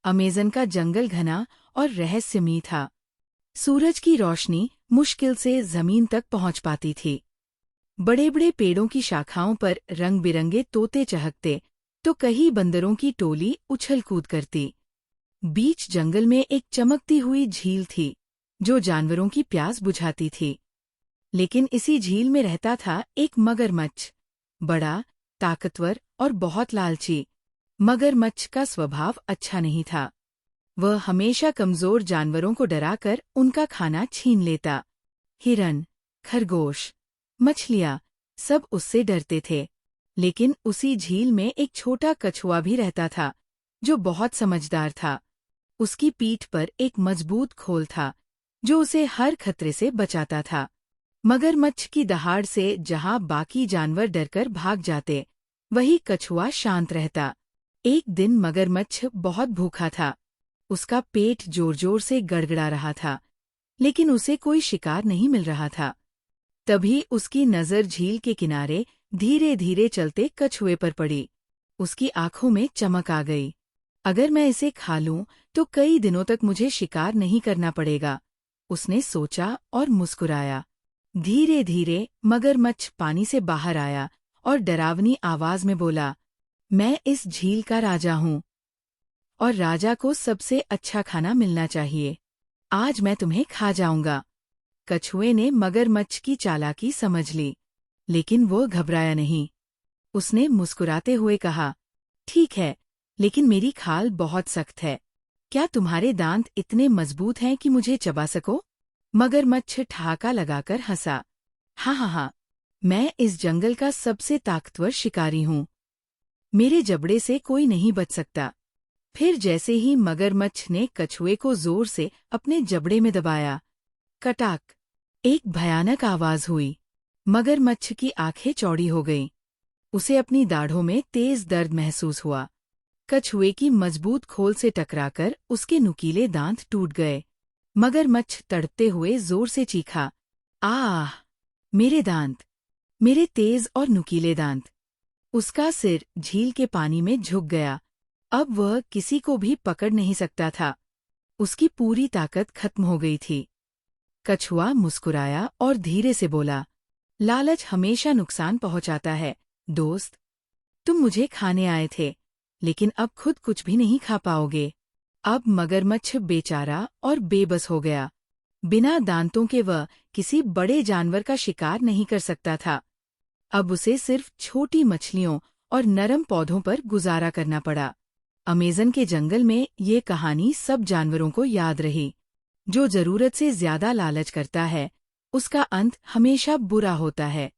Amazon का जंगल घना और रहस्यमयी था। सूरज की रोशनी मुश्किल से जमीन तक पहुंच पाती थी। बड़े बड़े पेड़ों की शाखाओं पर रंग बिरंगे तोते चहकते, तो कई बंदरों की टोली उछल कूद करती। बीच जंगल में एक चमकती हुई झील थी, जो जानवरों की प्यास बुझाती थी। लेकिन इसी झील में रहता था एक मगरमच्छ, बड़ा, ताकतवर और बहुत लालची। मगरमच्छ का स्वभाव अच्छा नहीं था। वह हमेशा कमजोर जानवरों को डराकर उनका खाना छीन लेता। हिरन, खरगोश, मछलियाँ, सब उससे डरते थे। लेकिन उसी झील में एक छोटा कछुआ भी रहता था, जो बहुत समझदार था। उसकी पीठ पर एक मजबूत खोल था, जो उसे हर खतरे से बचाता था। मगरमच्छ की दहाड़ से जहां बाकी जानवर डरकर भाग जाते, वही कछुआ शांत रहता। एक दिन मगरमच्छ बहुत भूखा था। उसका पेट जोर जोर से गड़गड़ा रहा था, लेकिन उसे कोई शिकार नहीं मिल रहा था। तभी उसकी नज़र झील के किनारे धीरे धीरे चलते कछुए पर पड़ी। उसकी आंखों में चमक आ गई। अगर मैं इसे खा लूं, तो कई दिनों तक मुझे शिकार नहीं करना पड़ेगा। उसने सोचा और मुस्कुराया। धीरे धीरे मगरमच्छ पानी से बाहर आया और डरावनी आवाज में बोला, मैं इस झील का राजा हूँ, और राजा को सबसे अच्छा खाना मिलना चाहिए। आज मैं तुम्हें खा जाऊंगा। कछुए ने मगरमच्छ की चालाकी समझ ली, लेकिन वो घबराया नहीं। उसने मुस्कुराते हुए कहा, ठीक है, लेकिन मेरी खाल बहुत सख्त है। क्या तुम्हारे दांत इतने मजबूत हैं कि मुझे चबा सको? मगरमच्छ ठहाका लगाकर हंसा। हाँ हाँ हाँ, मैं इस जंगल का सबसे ताकतवर शिकारी हूँ। मेरे जबड़े से कोई नहीं बच सकता। फिर जैसे ही मगरमच्छ ने कछुए को जोर से अपने जबड़े में दबाया, कटाक, एक भयानक आवाज हुई। मगरमच्छ की आंखें चौड़ी हो गईं। उसे अपनी दाढ़ों में तेज दर्द महसूस हुआ। कछुए की मजबूत खोल से टकराकर उसके नुकीले दांत टूट गए। मगरमच्छ तड़पते हुए जोर से चीखा, आह! मेरे दांत, मेरे तेज और नुकीले दांत। उसका सिर झील के पानी में झुक गया। अब वह किसी को भी पकड़ नहीं सकता था। उसकी पूरी ताकत खत्म हो गई थी। कछुआ मुस्कुराया और धीरे से बोला, लालच हमेशा नुकसान पहुंचाता है, दोस्त। तुम मुझे खाने आए थे, लेकिन अब खुद कुछ भी नहीं खा पाओगे। अब मगरमच्छ बेचारा और बेबस हो गया। बिना दांतों के वह किसी बड़े जानवर का शिकार नहीं कर सकता था। अब उसे सिर्फ छोटी मछलियों और नरम पौधों पर गुजारा करना पड़ा। अमेज़न के जंगल में ये कहानी सब जानवरों को याद रही। जो जरूरत से ज्यादा लालच करता है, उसका अंत हमेशा बुरा होता है।